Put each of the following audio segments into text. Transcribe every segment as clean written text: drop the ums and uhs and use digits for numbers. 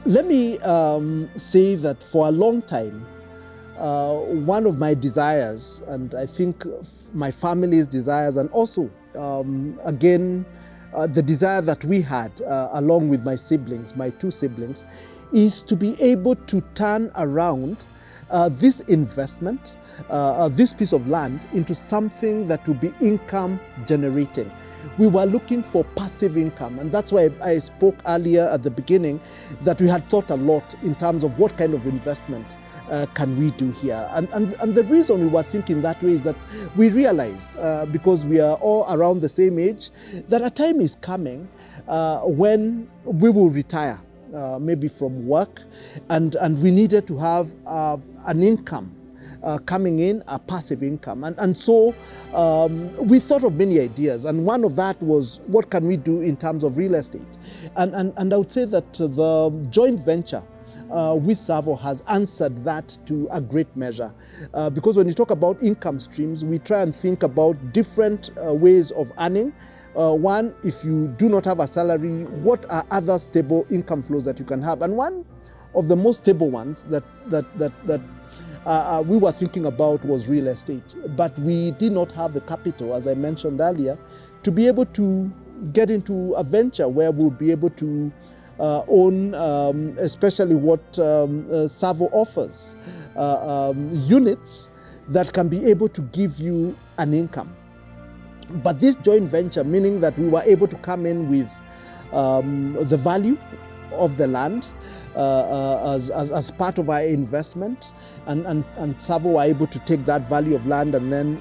Let me say that for a long time, one of my desires, and I think my family's desires, and also, again, the desire that we had along with my siblings, my two siblings, is to be able to turn around this investment, this piece of land, into something that will be income generating. We were looking for passive income, and that's why I spoke earlier at the beginning that we had thought a lot in terms of what kind of investment can we do here. And the reason we were thinking that way is that we realized, because we are all around the same age, that a time is coming when we will retire, maybe from work, and we needed to have an income coming in, a passive income. And so we thought of many ideas, and one of that was, what can we do in terms of real estate? And I would say that the joint venture with TSAVO has answered that to a great measure. Because when you talk about income streams, we try and think about different ways of earning. One, if you do not have a salary, what are other stable income flows that you can have? And one of the most stable ones that we were thinking about was real estate. But we did not have the capital, as I mentioned earlier, to be able to get into a venture where we'll be able to own, especially what TSAVO offers, units that can be able to give you an income. But this joint venture, meaning that we were able to come in with the value of the land as part of our investment, and TSAVO were able to take that value of land and then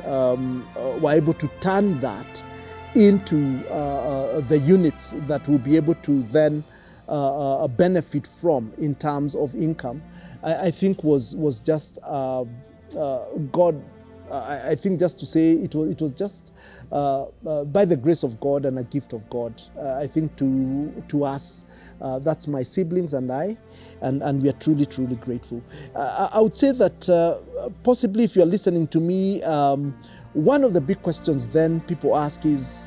were able to turn that into the units that we'll be able to then benefit from in terms of income. I think was just God. I think just to say it was just by the grace of God and a gift of God. I think to us, that's my siblings and I, and we are truly grateful. I would say that possibly if you're listening to me, one of the big questions then people ask is,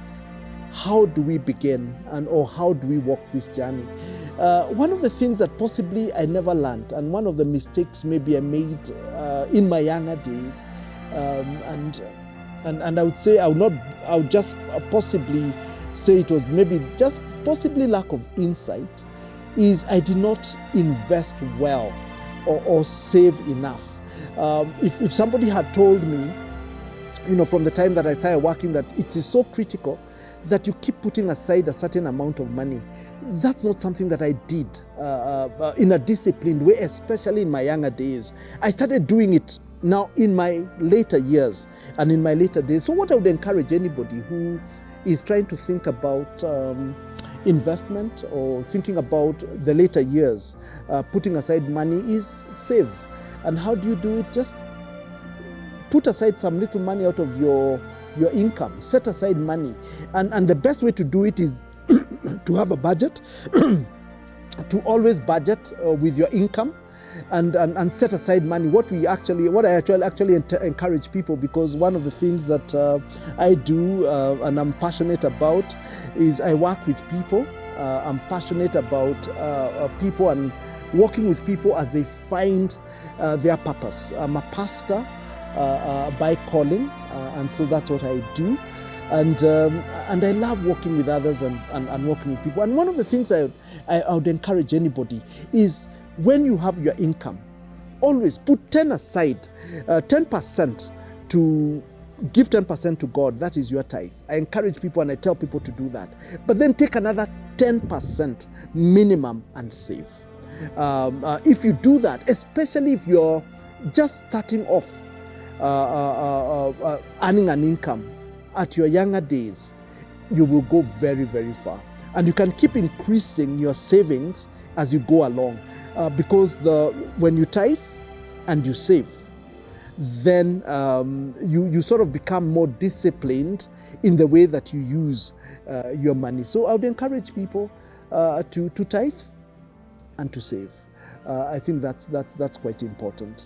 how do we begin, or how do we walk this journey? One of the things that possibly I never learned, and one of the mistakes maybe I made in my younger days, and I would say I would just possibly say it was maybe just possibly lack of insight, is I did not invest well or save enough. If somebody had told me, from the time that I started working, that it is so critical that you keep putting aside a certain amount of money, that's not something that I did in a disciplined way, especially in my younger days. I started doing it now in my later years and in my later days. So what I would encourage anybody who is trying to think about investment or thinking about the later years, putting aside money, is save. And how do you do it? Just put aside some little money out of your income. Set aside money. And the best way to do it is to have a budget, to always budget with your income, and set aside money. What I actually encourage people, because one of the things that I do and I'm passionate about is I work with people. I'm passionate about people and working with people as they find their purpose. I'm a pastor by calling, and so that's what I do. And I love working with others and working with people. And one of the things I would encourage anybody is, when you have your income, always put 10 aside, 10% to give 10% to God. That is your tithe. I encourage people and I tell people to do that. But then take another 10% minimum and save. If you do that, especially if you're just starting off earning an income at your younger days, you will go very far. And you can keep increasing your savings as you go along, because when you tithe and you save, then you sort of become more disciplined in the way that you use your money. So I would encourage people to tithe and to save. I think that's quite important.